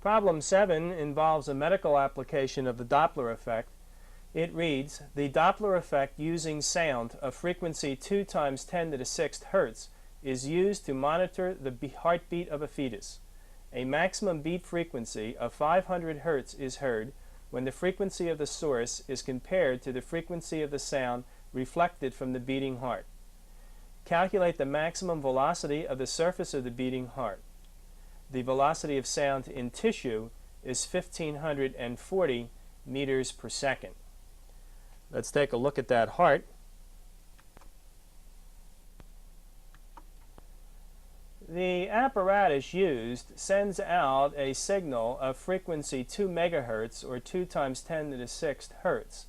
Problem 7 involves a medical application of the Doppler effect. It reads, the Doppler effect using sound of frequency 2 times 10 to the 6th hertz is used to monitor the heartbeat of a fetus. A maximum beat frequency of 500 hertz is heard when the frequency of the source is compared to the frequency of the sound reflected from the beating heart. Calculate the maximum velocity of the surface of the beating heart. The velocity of sound in tissue is 1,540 meters per second. Let's take a look at that heart. The apparatus used sends out a signal of frequency 2 megahertz or 2 times 10 to the 6th hertz.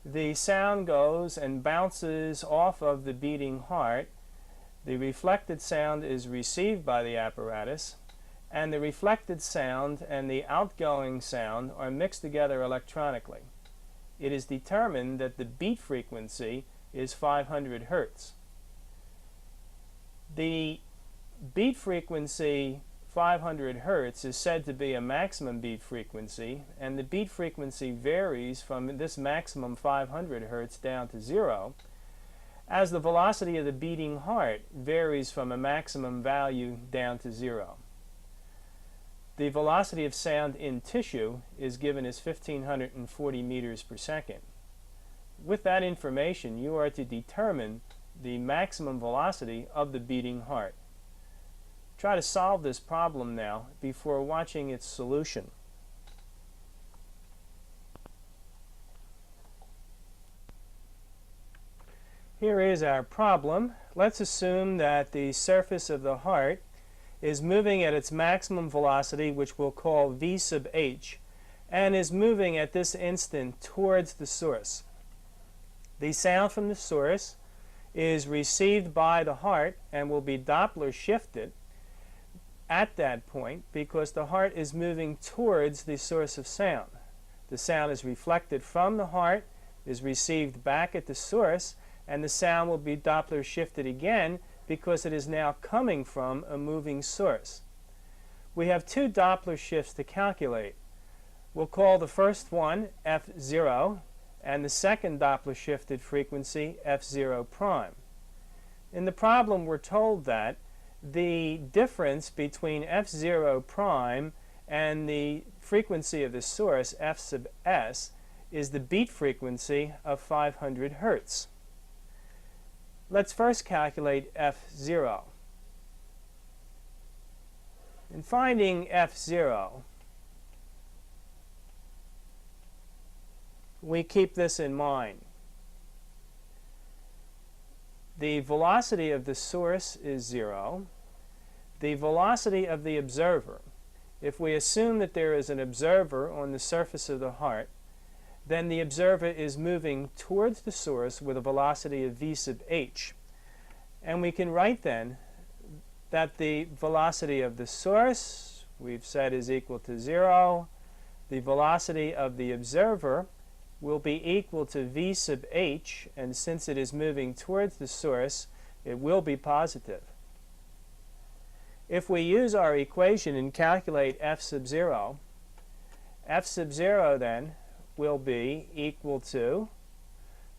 The sound goes and bounces off of the beating heart. The reflected sound is received by the apparatus, and the reflected sound and the outgoing sound are mixed together electronically. It is determined that the beat frequency is 500 hertz. The beat frequency 500 hertz is said to be a maximum beat frequency, and the beat frequency varies from this maximum 500 hertz down to 0, as the velocity of the beating heart varies from a maximum value down to 0. The velocity of sound in tissue is given as 1,540 meters per second. With that information, you are to determine the maximum velocity of the beating heart. Try to solve this problem now before watching its solution. Here is our problem. Let's assume that the surface of the heart is moving at its maximum velocity, which we'll call v sub h, and is moving at this instant towards the source. The sound from the source is received by the heart and will be Doppler shifted at that point because the heart is moving towards the source of sound. The sound is reflected from the heart, is received back at the source, and the sound will be Doppler shifted again because it is now coming from a moving source. We have two Doppler shifts to calculate. We'll call the first one f0 and the second Doppler shifted frequency f0 prime. In the problem we're told that the difference between f0 prime and the frequency of the source f sub s is the beat frequency of 500 hertz. Let's first calculate f0. In finding f0, we keep this in mind. The velocity of the source is 0. The velocity of the observer, if we assume that there is an observer on the surface of the heart, then the observer is moving towards the source with a velocity of v sub h. And we can write then that the velocity of the source, we've said, is equal to 0. The velocity of the observer will be equal to v sub h, and since it is moving towards the source, it will be positive. If we use our equation and calculate f sub 0 then will be equal to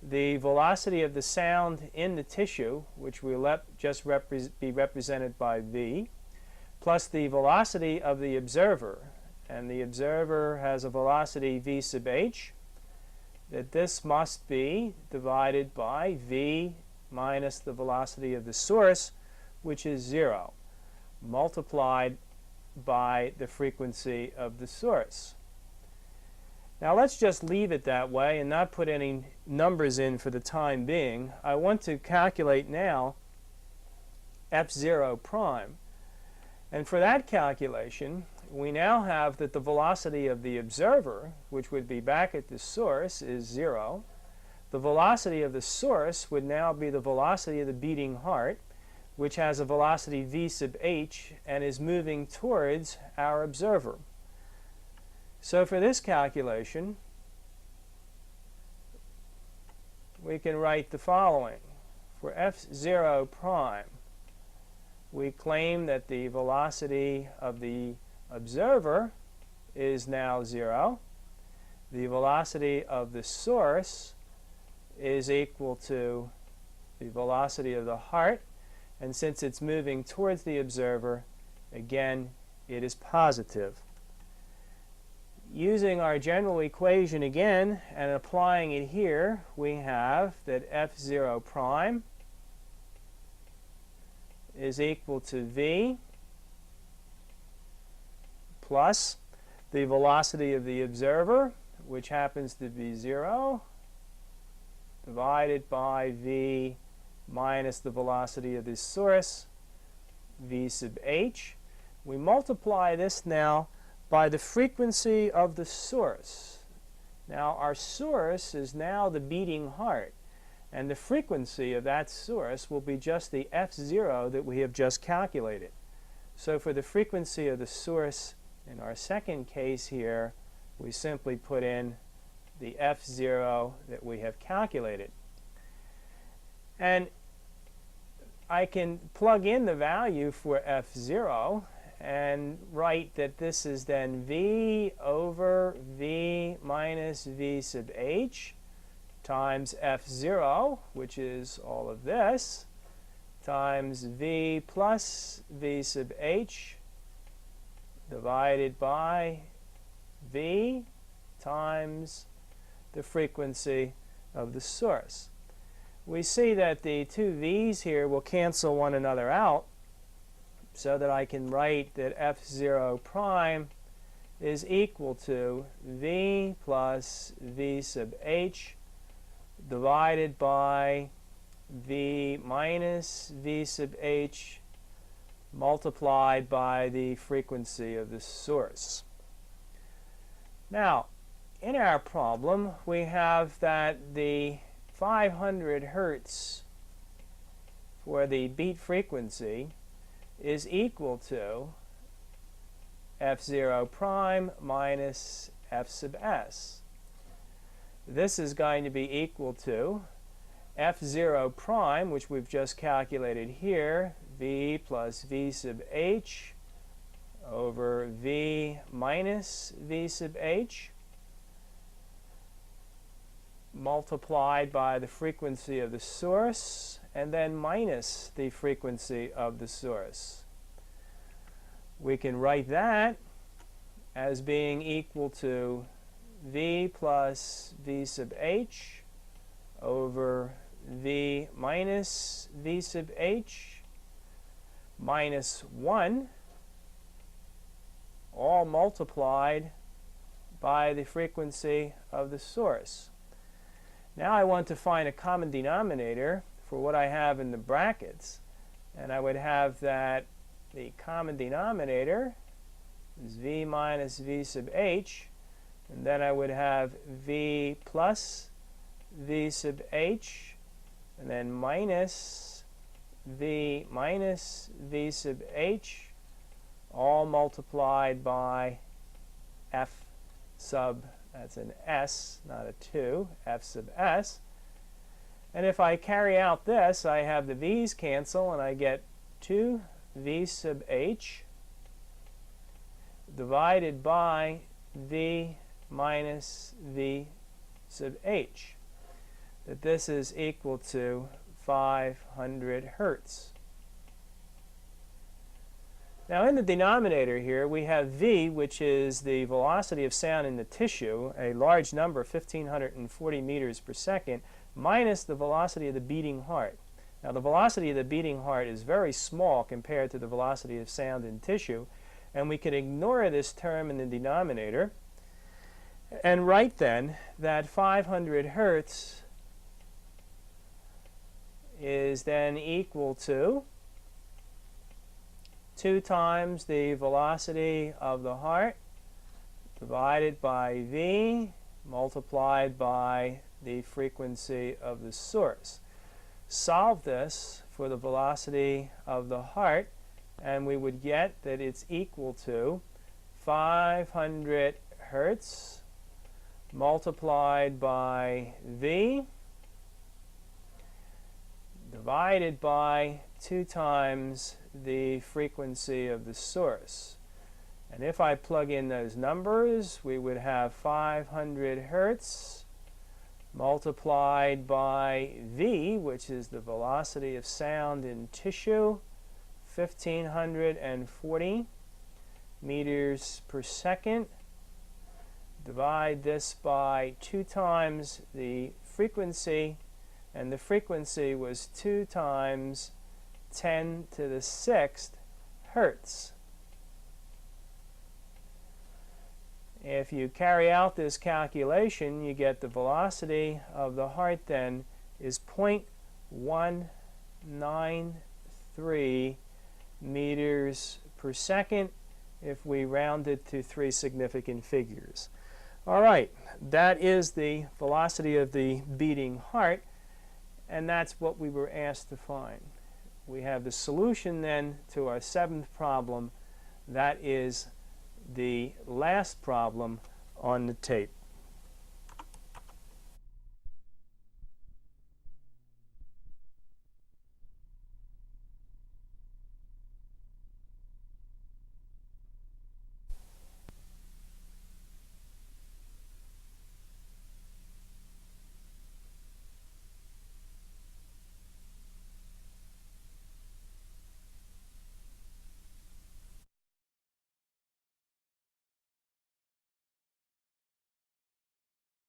the velocity of the sound in the tissue, which will just be represented by v, plus the velocity of the observer, and the observer has a velocity v sub h, that this must be divided by v minus the velocity of the source, which is 0, multiplied by the frequency of the source. Now let's just leave it that way and not put any numbers in for the time being. I want to calculate now f0 prime. And for that calculation, we now have that the velocity of the observer, which would be back at the source, is 0. The velocity of the source would now be the velocity of the beating heart, which has a velocity v sub h and is moving towards our observer. So for this calculation, we can write the following. For f0 prime, we claim that the velocity of the observer is now 0. The velocity of the source is equal to the velocity of the heart, and since it's moving towards the observer, again, it is positive. Using our general equation again and applying it here, we have that f0 prime is equal to v plus the velocity of the observer, which happens to be 0, divided by v minus the velocity of the source, v sub h. We multiply this now by the frequency of the source. Now our source is now the beating heart, and the frequency of that source will be just the f0 that we have just calculated. So for the frequency of the source in our second case here, we simply put in the f0 that we have calculated. And I can plug in the value for f0 and write that this is then v over v minus v sub h times f0, which is all of this, times v plus v sub h divided by v times the frequency of the source. We see that the two v's here will cancel one another out, so that I can write that f0 prime is equal to v plus v sub h divided by v minus v sub h multiplied by the frequency of the source. Now, in our problem, we have that the 500 hertz for the beat frequency is equal to f0 prime minus f sub s. This is going to be equal to f0 prime, which we've just calculated here, v plus v sub h over v minus v sub h multiplied by the frequency of the source, and then minus the frequency of the source. We can write that as being equal to v plus v sub h over v minus v sub h minus 1, all multiplied by the frequency of the source. Now I want to find a common denominator for what I have in the brackets, and I would have that the common denominator is v minus v sub h, and then I would have v plus v sub h, and then minus v minus v sub h, all multiplied by f sub, that's an s, not a 2, f sub s. And if I carry out this, I have the v's cancel, and I get 2 v sub h divided by v minus v sub h, that this is equal to 500 hertz. Now in the denominator here we have v, which is the velocity of sound in the tissue, a large number, 1,540 meters per second, minus the velocity of the beating heart. Now the velocity of the beating heart is very small compared to the velocity of sound in tissue, and we can ignore this term in the denominator and write then that 500 hertz is then equal to 2 times the velocity of the heart divided by v multiplied by the frequency of the source. Solve this for the velocity of the heart, and we would get that it's equal to 500 hertz multiplied by v divided by 2 times the frequency of the source. And if I plug in those numbers, we would have 500 hertz multiplied by v, which is the velocity of sound in tissue, 1540 meters per second. Divide this by 2 times the frequency, and the frequency was 2 times 10 to the 6th hertz. If you carry out this calculation, you get the velocity of the heart then is 0.193 meters per second if we round it to 3 significant figures. All right, that is the velocity of the beating heart, and that's what we were asked to find. We have the solution then to our 7th problem. That is the last problem on the tape.